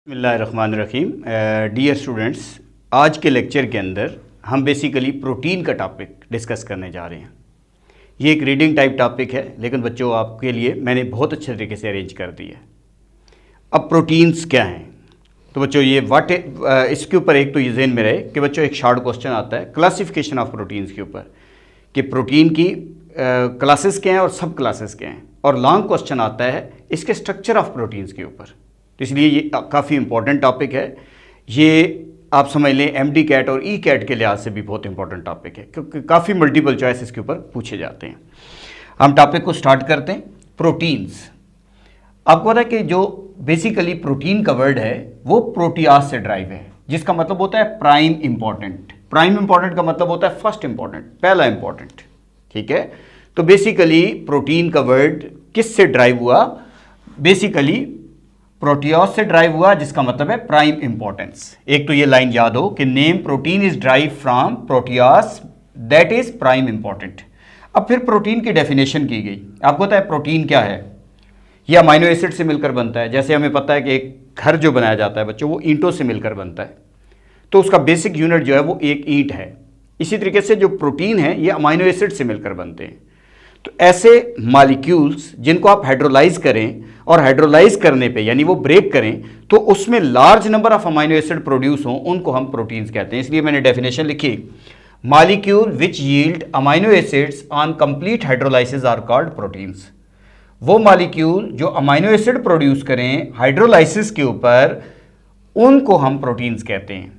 बिस्मिल्लाहिर्रहमानिर्रहीम। Dear students, आज के लेक्चर के अंदर हम बेसिकली प्रोटीन का टॉपिक डिस्कस करने जा रहे हैं। ये एक रीडिंग टाइप टॉपिक है, लेकिन बच्चों आपके लिए मैंने बहुत अच्छे तरीके से अरेंज कर दी है। अब प्रोटीन्स क्या हैं, तो बच्चों ये इसके ऊपर एक तो ये ज़हन में रहे कि बच्चों एक शॉर्ट क्वेश्चन आता है क्लासिफिकेशन ऑफ प्रोटीन्स के ऊपर कि प्रोटीन की क्लासेस क्या हैं और सब क्लासेस क्या हैं, और लॉन्ग क्वेश्चन आता है इसके स्ट्रक्चर ऑफ प्रोटीन्स के ऊपर। तो इसलिए ये काफ़ी इंपॉर्टेंट टॉपिक है। ये आप समझ लें एमडी कैट और ई कैट के लिहाज से भी बहुत इंपॉर्टेंट टॉपिक है, क्योंकि काफ़ी मल्टीपल चॉइस इसके ऊपर पूछे जाते हैं। हम टॉपिक को स्टार्ट करते हैं। प्रोटीन्स, आपको पता है कि जो बेसिकली प्रोटीन का वर्ड है वो प्रोटियास से ड्राइव है, जिसका मतलब होता है प्राइम इंपॉर्टेंट। प्राइम इंपॉर्टेंट का मतलब होता है फर्स्ट इंपॉर्टेंट, पहला इंपॉर्टेंट। ठीक है, तो बेसिकली प्रोटीन का वर्ड किस से ड्राइव हुआ? बेसिकली प्रोटियोस से ड्राइव हुआ, जिसका मतलब है प्राइम इंपॉर्टेंस। एक तो ये लाइन याद हो कि name protein is drive from Proteas that is prime important. अब फिर प्रोटीन की डेफिनेशन की गई। आपको पता है प्रोटीन क्या है? ये अमाइनो एसिड से मिलकर बनता है। जैसे हमें पता है कि एक घर जो बनाया जाता है बच्चों, वो ईंटों से मिलकर बनता है, तो उसका बेसिक यूनिट जो है वो एक ईंट है। इसी तरीके से जो प्रोटीन है ये अमाइनो एसिड से मिलकर बनते हैं। तो ऐसे मॉलिक्यूल्स जिनको आप हाइड्रोलाइज करें और हाइड्रोलाइज करने पे यानी वो ब्रेक करें तो उसमें large number of amino acid produce हों, उनको हम प्रोटीन्स कहते हैं। इसलिए मैंने डेफिनेशन लिखी, molecule which yield amino acids on complete hydrolysis are called proteins. वो मॉलिक्यूल जो अमाइनो एसिड प्रोड्यूस करें हाइड्रोलाइसिस के ऊपर, उनको हम प्रोटीन्स कहते हैं।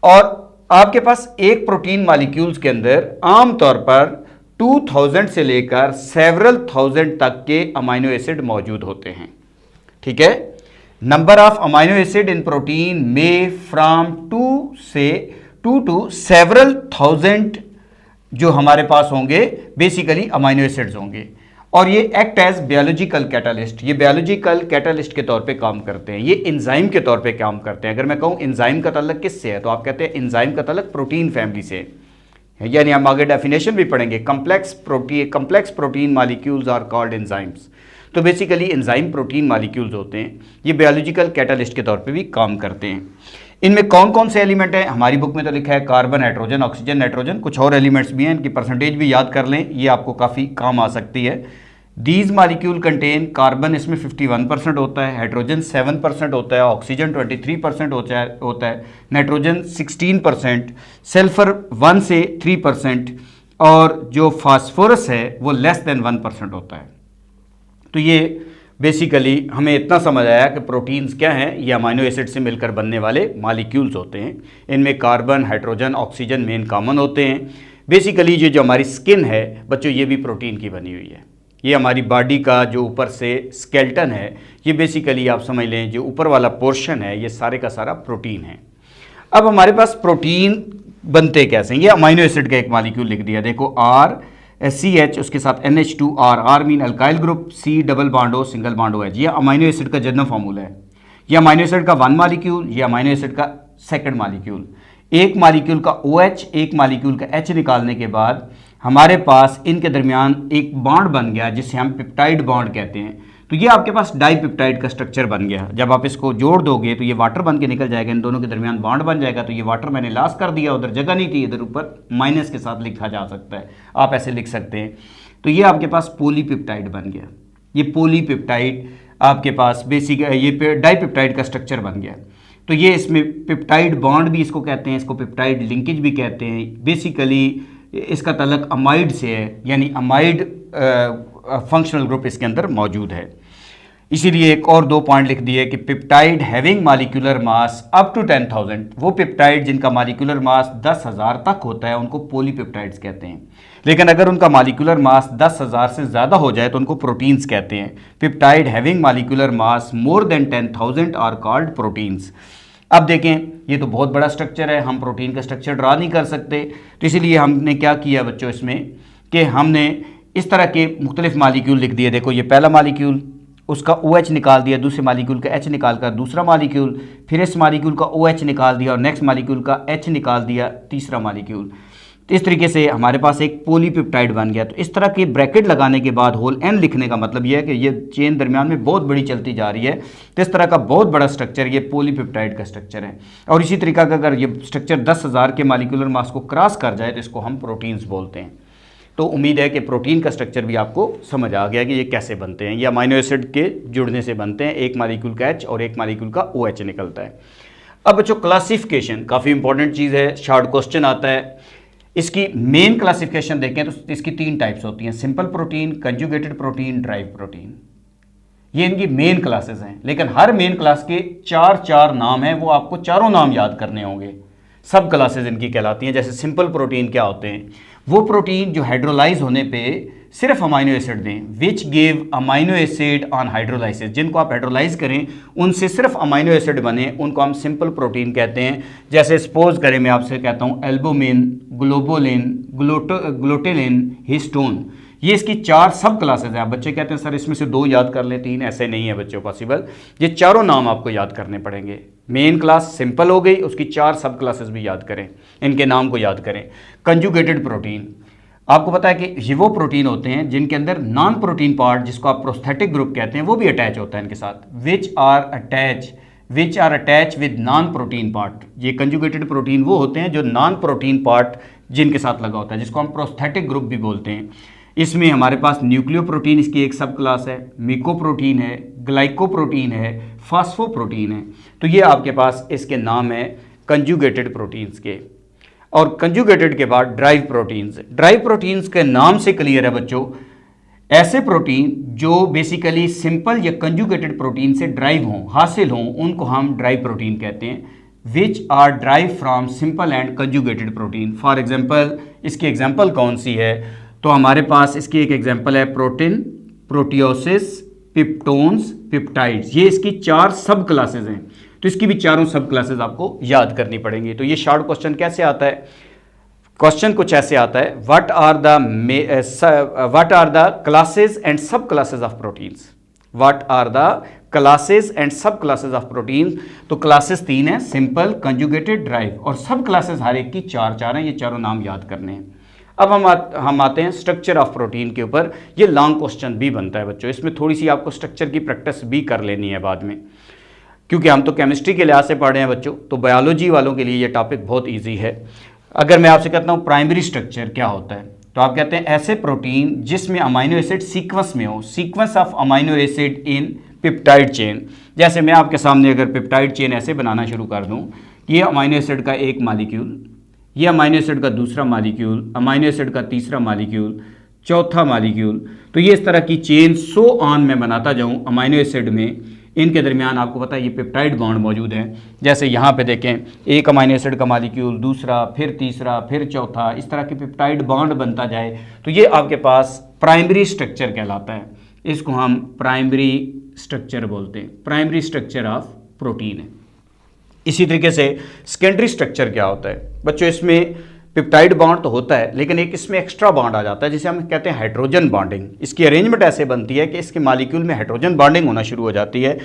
और आपके पास एक प्रोटीन मॉलिक्यूल्स के अंदर आमतौर पर 2000 से लेकर सेवरल थाउजेंड तक के अमाइनो एसिड मौजूद होते हैं। ठीक है, number of amino acid in protein में फ्रॉम 2 टू सेवरल थाउजेंड जो हमारे पास होंगे बेसिकली अमाइनो एसिड्स होंगे, और ये एक्ट एज बायोलॉजिकल कैटालिस्ट। ये बायोलॉजिकल कैटालिस्ट के तौर पे काम करते हैं, ये एंजाइम के तौर पे काम करते हैं। अगर मैं कहूँ एंजाइम का ताल्लुक किससे है, तो आप कहते हैं एंजाइम का ताल्लुक प्रोटीन फैमिली से, यानी हम आगे डेफिनेशन भी पढ़ेंगे। Complex protein molecules are called enzymes. तो बेसिकली एंजाइम प्रोटीन मॉलिक्यूल्स होते हैं, ये बायोलॉजिकल कैटालिस्ट के तौर पे भी काम करते हैं। इनमें कौन कौन से एलिमेंट हैं? हमारी बुक में तो लिखा है कार्बन, हाइड्रोजन, ऑक्सीजन, नाइट्रोजन। कुछ और एलिमेंट्स भी हैं, इनकी परसेंटेज भी याद कर लें, ये आपको काफ़ी काम आ सकती है। दीज मॉलिक्यूल कंटेन, कार्बन इसमें 51% होता है, हाइड्रोजन 7% होता है, ऑक्सीजन 23% होता है, नाइट्रोजन 16%, सल्फर 1 से 3%, और जो फास्फोरस है वो लेस देन 1% होता है। तो ये बेसिकली हमें इतना समझ आया कि प्रोटीन्स क्या हैं, ये अमाइनो एसिड से मिलकर बनने वाले मॉलिक्यूल्स होते हैं। इनमें carbon, hydrogen, oxygen main common होते हैं। बेसिकली ये जो हमारी स्किन है बच्चों, ये भी प्रोटीन की बनी हुई है। ये हमारी बॉडी का जो ऊपर से स्केल्टन है, ये बेसिकली आप समझ लें जो ऊपर वाला पोर्शन है, ये सारे का सारा प्रोटीन है। अब हमारे पास प्रोटीन बनते कैसे हैं? ये अमाइनो एसिड का एक मॉलिक्यूल लिख दिया, देखो RCH, उसके साथ NH2R, R mean alkyl group, C double bond O, single bond OH। ये अमाइनो एसिड का जनरल फार्मूला है। ये अमाइनो एसिड का 1 मॉलिक्यूल, ये अमाइनो एसिड का सेकंड मॉलिक्यूल। एक मॉलिक्यूल का OH, एक मॉलिक्यूल का H निकालने के बाद हमारे पास इनके दरमियान एक बॉन्ड बन गया जिसे हम पेप्टाइड बॉन्ड कहते हैं। तो ये आपके पास डाइपेप्टाइड का स्ट्रक्चर बन गया। जब आप इसको जोड़ दोगे तो ये वाटर बन के निकल जाएगा, इन दोनों के दरमियान बॉन्ड बन जाएगा। तो ये वाटर मैंने लॉस कर दिया, उधर जगह नहीं थी, इधर ऊपर माइनस के साथ लिखा जा सकता है, आप ऐसे लिख सकते हैं। तो ये आपके पास पॉलीपेप्टाइड बन गया। ये पॉलीपेप्टाइड आपके पास बेसिक ये डाइपेप्टाइड का स्ट्रक्चर बन गया। तो ये इसमें पेप्टाइड बॉन्ड भी इसको कहते हैं, इसको पेप्टाइड लिंकेज भी कहते हैं। बेसिकली इसका ताल्लुक अमाइड से है, यानी अमाइड फंक्शनल ग्रुप इसके अंदर मौजूद है। इसीलिए एक और 2 पॉइंट लिख दिए कि peptide having molecular mass up to 10,000, वो पेप्टाइड जिनका मॉलिक्यूलर मास 10,000 तक होता है उनको पॉलीपेप्टाइड्स कहते हैं। लेकिन अगर उनका मॉलिक्यूलर मास 10,000 से ज़्यादा हो जाए तो उनको प्रोटीन्स कहते हैं। Peptide having molecular mass more than 10,000 are called proteins. अब देखें, ये तो बहुत बड़ा स्ट्रक्चर है, हम प्रोटीन का स्ट्रक्चर ड्रा नहीं कर सकते। तो इसीलिए हमने क्या किया बच्चों इसमें कि हमने इस तरह के मुख्तलिफ मॉलिक्यूल लिख दिए। देखो ये पहला मॉलिक्यूल, उसका OH निकाल दिया, दूसरे मॉलिक्यूल का H निकाल कर दूसरा मॉलिक्यूल, फिर इस मॉलिक्यूल का OH निकाल दिया और नेक्स्ट मॉलिक्यूल का H निकाल दिया तीसरा मॉलिक्यूल। तो इस तरीके से हमारे पास एक पॉलीपेप्टाइड बन गया। तो इस तरह की ब्रैकेट लगाने के बाद होल n लिखने का मतलब यह है कि ये चेन दरमियान में बहुत बड़ी चलती जा रही है। तो इस तरह का बहुत बड़ा स्ट्रक्चर ये पॉलीपेप्टाइड का स्ट्रक्चर है। और इसी तरीका का अगर ये स्ट्रक्चर 10,000 के मॉलिक्यूलर मास को क्रॉस कर जाए तो इसको हम प्रोटीन्स बोलते हैं। तो उम्मीद है कि प्रोटीन का स्ट्रक्चर भी आपको समझ आ गया कि ये कैसे बनते हैं। ये अमीनो एसिड के जुड़ने से बनते हैं, एक मॉलिक्यूल का H और एक मॉलिक्यूल का OH निकलता है। अब बच्चों क्लासिफिकेशन काफ़ी इंपॉर्टेंट चीज़ है, शॉर्ट क्वेश्चन आता है। इसकी मेन क्लासिफिकेशन देखें तो इसकी 3 टाइप्स होती हैं, simple protein, conjugated protein, drive protein. ये इनकी मेन क्लासेस हैं, लेकिन हर मेन क्लास के 4 नाम हैं, वो आपको चारों नाम याद करने होंगे। सब क्लासेस इनकी कहलाती हैं। जैसे सिंपल प्रोटीन क्या होते हैं, वो प्रोटीन जो हाइड्रोलाइज होने पे सिर्फ अमाइनो एसिड दें, which give amino acid on hydrolysis, जिनको आप हाइड्रोलाइज करें उनसे सिर्फ अमाइनो एसिड बने, उनको हम सिंपल प्रोटीन कहते हैं। जैसे सपोज करें मैं आपसे कहता हूँ एल्बुमिन, ग्लोबुलिन, ग्लूटेलिन, हिस्टोन, ये इसकी 4 सब क्लासेज हैं। आप बच्चे कहते हैं सर इसमें से 2 याद कर लें, 3, ऐसे नहीं है बच्चों पॉसिबल। ये चारों नाम आपको याद करने पड़ेंगे। मेन क्लास सिंपल हो गई, उसकी 4 सब क्लासेस भी याद करें, इनके नाम को याद करें। कंजुगेटेड प्रोटीन, आपको पता है कि ये वो प्रोटीन होते हैं जिनके अंदर नॉन प्रोटीन पार्ट, जिसको आप प्रोस्थेटिक ग्रुप कहते हैं, वो भी अटैच होता है इनके साथ। Which are attach with non protein part. ये कंजुगेटेड प्रोटीन वो होते हैं जो नॉन प्रोटीन पार्ट जिनके साथ लगा होता है, जिसको हम प्रोस्थेटिक ग्रुप भी बोलते हैं। इसमें हमारे पास न्यूक्लियोप्रोटीन इसकी एक सब क्लास है, मिकोप्रोटीन है, ग्लाइकोप्रोटीन है, फास्फोप्रोटीन है। तो ये आपके पास इसके नाम है कंजुगेटेड प्रोटीन्स के। और कंजुगेटेड के बाद ड्राइव प्रोटीन्स। ड्राइव प्रोटीन्स के नाम से क्लियर है बच्चों, ऐसे प्रोटीन जो बेसिकली सिंपल या कंजुगेटेड प्रोटीन से ड्राइव हों, हासिल हों, उनको हम ड्राइव प्रोटीन कहते हैं। Which are derive from simple and conjugated protein. For example, इसकी एग्जाम्पल कौन सी है, तो हमारे पास इसकी एक एग्जाम्पल है प्रोटीन, प्रोटियोसिस, पिप्टोन्स, पिप्टाइड्स। ये इसकी 4 सब क्लासेज हैं, तो इसकी भी चारों सब क्लासेज आपको याद करनी पड़ेंगी। तो ये शॉर्ट क्वेश्चन कैसे आता है, क्वेश्चन कुछ ऐसे आता है, what are the classes and sub classes of proteins. What are the classes and sub classes of protein. तो क्लासेस 3 है, सिंपल, कंजुगेटेड, ड्राइव, और सब क्लासेस हर एक की 4 हैं। ये चारों नाम याद करने हैं। अब हम आते हैं स्ट्रक्चर ऑफ प्रोटीन के ऊपर। ये लॉन्ग क्वेश्चन भी बनता है बच्चों, इसमें थोड़ी सी आपको स्ट्रक्चर की प्रैक्टिस भी कर लेनी है बाद में, क्योंकि हम तो केमिस्ट्री के लिहाज से पढ़ रहे हैं बच्चों, तो बायोलॉजी वालों के लिए ये टॉपिक बहुत ईजी है। अगर मैं आपसे कहता हूँ प्राइमरी स्ट्रक्चर क्या होता है, तो आप कहते हैं ऐसे प्रोटीन जिसमें अमाइनो एसिड सीक्वेंस में हो, sequence of amino acid in peptide chain. जैसे मैं आपके सामने अगर पेप्टाइड चेन ऐसे बनाना शुरू कर दूँ, ये अमाइनो एसिड का एक मॉलिक्यूल, ये अमाइनो एसिड का दूसरा मॉलिक्यूल, अमाइनो एसिड का तीसरा मॉलिक्यूल, चौथा मॉलिक्यूल, तो ये इस तरह की चेन सो ऑन में बनाता जाऊँ अमाइनो एसिड में। इनके दरमियान आपको पता है ये पेप्टाइड बॉन्ड मौजूद हैं। जैसे यहाँ पे देखें, एक अमाइनो एसिड का मॉलिक्यूल, दूसरा, फिर तीसरा, फिर चौथा, इस तरह के पेप्टाइड बॉन्ड बनता जाए, तो ये आपके पास प्राइमरी स्ट्रक्चर कहलाता है। इसको हम प्राइमरी स्ट्रक्चर बोलते हैं, प्राइमरी स्ट्रक्चर ऑफ प्रोटीन है। इसी तरीके से सेकेंडरी स्ट्रक्चर क्या होता है बच्चों, इसमें पेप्टाइड बॉन्ड तो होता है, लेकिन एक इसमें एक्स्ट्रा बॉन्ड आ जाता है जिसे हम कहते हैं हाइड्रोजन बॉन्डिंग। इसकी अरेंजमेंट ऐसे बनती है कि इसके मॉलिक्यूल में हाइड्रोजन बॉन्डिंग होना शुरू हो जाती है।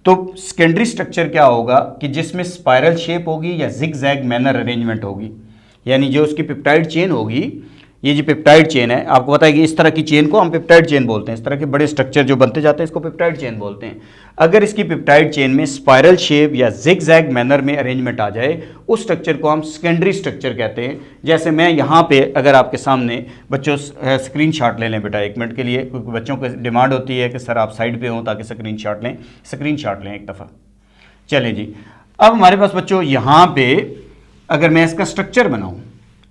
तो सेकेंडरी स्ट्रक्चर क्या होगा कि जिसमें स्पाइरल शेप होगी या जिग जैग मैनर अरेंजमेंट होगी, यानी जो उसकी पेप्टाइड चेन होगी, ये जो पेप्टाइड चेन है, आपको पता है कि इस तरह की चेन को हम पेप्टाइड चेन बोलते हैं। इस तरह के बड़े स्ट्रक्चर जो बनते जाते हैं इसको पेप्टाइड चेन बोलते हैं। अगर इसकी पेप्टाइड चेन में स्पाइरल शेप या जिग जैग मैनर में अरेंजमेंट आ जाए, उस स्ट्रक्चर को हम सेकेंडरी स्ट्रक्चर कहते हैं। जैसे मैं यहाँ पे अगर आपके सामने बच्चों स्क्रीन शॉट ले लें बेटा 1 मिनट के लिए, क्योंकि बच्चों को डिमांड होती है कि सर आप साइड पर हों ताकि स्क्रीन शॉट लें। स्क्रीन शॉट लें एक दफ़ा, चलें जी। अब हमारे पास बच्चों यहाँ पे अगर मैं इसका स्ट्रक्चर बनाऊँ,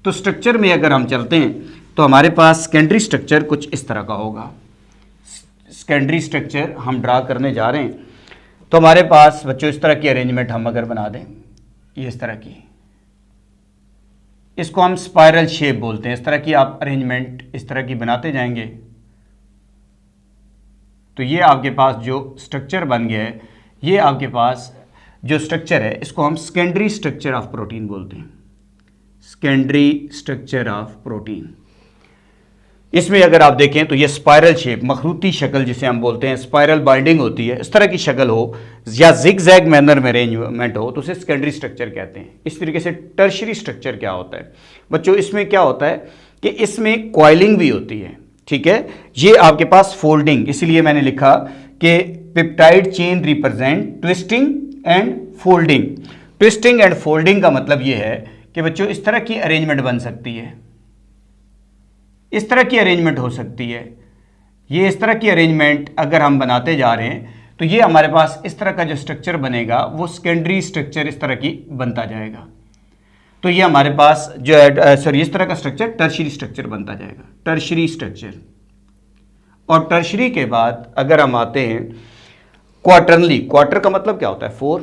तो स्ट्रक्चर में अगर हम चलते हैं तो हमारे पास सेकेंडरी स्ट्रक्चर कुछ इस तरह का होगा। सेकेंडरी स्ट्रक्चर हम ड्रा करने जा रहे हैं, तो हमारे पास बच्चों इस तरह की अरेंजमेंट हम अगर बना दें, ये इस तरह की, इसको हम स्पाइरल शेप बोलते हैं। इस तरह की आप अरेंजमेंट इस तरह की बनाते जाएंगे, तो ये आपके पास जो स्ट्रक्चर बन गया है, ये आपके पास जो स्ट्रक्चर है इसको हम सेकेंडरी स्ट्रक्चर ऑफ प्रोटीन बोलते हैं। Secondary structure of protein. इसमें अगर आप देखें तो ये स्पाइरल शेप, मखरूती शक्ल जिसे हम बोलते हैं, स्पाइरल बाइंडिंग होती है, इस तरह की शक्ल हो या जिग जैग मैनर में अरेंजमेंट हो तो उसे सेकेंडरी स्ट्रक्चर कहते हैं। इस तरीके से टर्शरी स्ट्रक्चर क्या होता है बच्चों, इसमें क्या होता है कि इसमें कॉइलिंग भी होती है, ठीक है। ये आपके पास फोल्डिंग, इसलिए मैंने लिखा कि peptide chain represent twisting and folding. Twisting and folding का मतलब ये है कि बच्चों इस तरह की अरेंजमेंट बन सकती है, इस तरह की अरेंजमेंट हो सकती है। ये इस तरह की अरेंजमेंट अगर हम बनाते जा रहे हैं तो ये हमारे पास इस तरह का जो स्ट्रक्चर बनेगा वो सेकेंडरी स्ट्रक्चर इस तरह की बनता जाएगा। तो ये हमारे पास जो है सॉरी इस तरह का स्ट्रक्चर टर्शरी स्ट्रक्चर बनता जाएगा, टर्शरी स्ट्रक्चर। और टर्शरी के बाद अगर हम आते हैं क्वार्टरनली, क्वार्टर का मतलब क्या होता है 4,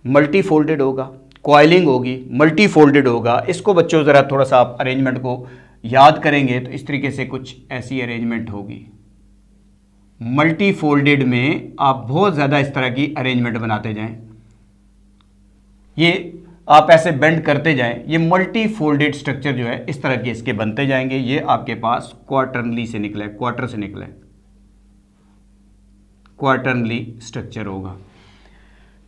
मल्टी फोल्डेड होगा, कॉइलिंग होगी, मल्टी फोल्डेड होगा। इसको बच्चों ज़रा थोड़ा सा आप अरेंजमेंट को याद करेंगे तो इस तरीके से कुछ ऐसी अरेंजमेंट होगी। मल्टी फोल्डेड में आप बहुत ज़्यादा इस तरह की अरेंजमेंट बनाते जाएं, ये आप ऐसे बेंड करते जाएं, ये मल्टी फोल्डेड स्ट्रक्चर जो है इस तरह के इसके बनते जाएंगे। ये आपके पास क्वार्टरनली से निकला है, क्वार्टर से निकला है, क्वार्टरनली स्ट्रक्चर होगा।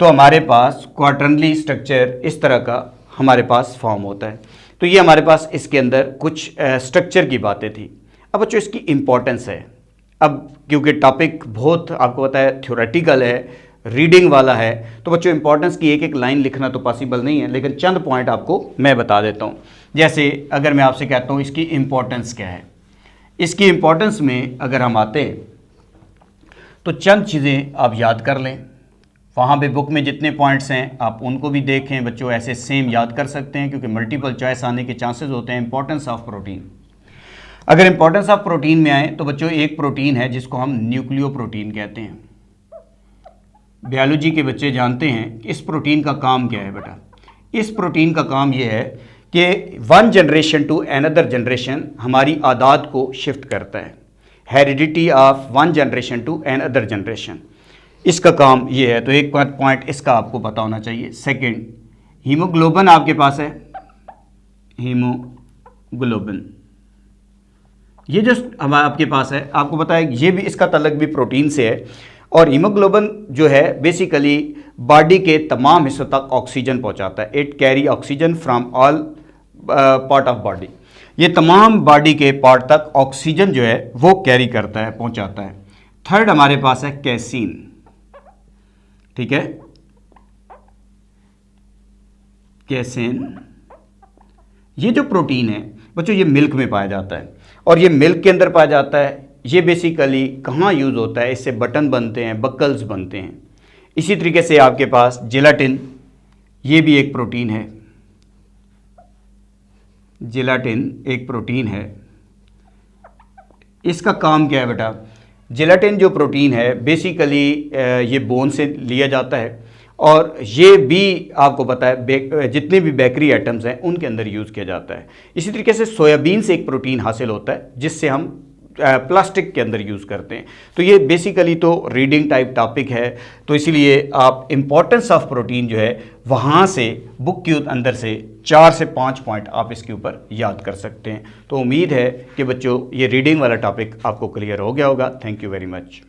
तो हमारे पास क्वार्टरनली स्ट्रक्चर इस तरह का हमारे पास फॉर्म होता है। तो ये हमारे पास इसके अंदर कुछ स्ट्रक्चर की बातें थी। अब बच्चों इसकी इम्पोर्टेंस है, अब क्योंकि टॉपिक बहुत आपको पता है थ्योरेटिकल है, रीडिंग वाला है, तो बच्चों इंपॉर्टेंस की एक एक लाइन लिखना तो पॉसिबल नहीं है, लेकिन चंद पॉइंट आपको मैं बता देता हूँ। जैसे अगर मैं आपसे कहता हूँ इसकी इम्पोर्टेंस क्या है, इसकी इम्पोर्टेंस में अगर हम आते हैं तो चंद चीज़ें आप याद कर लें। वहाँ पे बुक में जितने पॉइंट्स हैं आप उनको भी देखें बच्चों, ऐसे सेम याद कर सकते हैं क्योंकि मल्टीपल चॉइस आने के चांसेस होते हैं। इंपॉर्टेंस ऑफ प्रोटीन, अगर इंपॉर्टेंस ऑफ प्रोटीन में आए तो बच्चों एक प्रोटीन है जिसको हम न्यूक्लियो प्रोटीन कहते हैं। बायोलॉजी के बच्चे जानते हैं इस प्रोटीन का काम क्या है बेटा। इस प्रोटीन का काम यह है कि one generation to another generation हमारी आदात को शिफ्ट करता है, heredity of one generation to another generation, इसका काम ये है। तो एक पॉइंट इसका आपको पता होना चाहिए। सेकंड, हीमोग्लोबिन आपके पास है, हीमोग्लोबिन ये जो हमारे आपके पास है, आपको पता है ये भी इसका ताल्लुक भी प्रोटीन से है। और हीमोग्लोबिन जो है बेसिकली बॉडी के तमाम हिस्सों तक ऑक्सीजन पहुंचाता है। It carry oxygen from all part of body, ये तमाम बॉडी के पार्ट तक ऑक्सीजन जो है वो कैरी करता है, पहुंचाता है। थर्ड हमारे पास है कैसीन, ठीक है, कैसेन। ये जो प्रोटीन है बच्चों ये मिल्क में पाया जाता है और ये मिल्क के अंदर पाया जाता है। ये बेसिकली कहाँ यूज़ होता है, इससे बटन बनते हैं, बकल्स बनते हैं। इसी तरीके से आपके पास जेलाटिन, ये भी एक प्रोटीन है, जेलाटिन एक प्रोटीन है। इसका काम क्या है बेटा, जेलाटिन जो प्रोटीन है बेसिकली ये बोन से लिया जाता है और ये भी आपको पता है जितने भी बेकरी आइटम्स हैं उनके अंदर यूज़ किया जाता है। इसी तरीके से सोयाबीन से एक प्रोटीन हासिल होता है जिससे हम प्लास्टिक के अंदर यूज़ करते हैं। तो ये बेसिकली तो रीडिंग टाइप टॉपिक है, तो इसीलिए आप इम्पोर्टेंस ऑफ प्रोटीन जो है वहाँ से बुक के अंदर से 4 से 5 पॉइंट आप इसके ऊपर याद कर सकते हैं। तो उम्मीद है कि बच्चों ये रीडिंग वाला टॉपिक आपको क्लियर हो गया होगा। Thank you very much.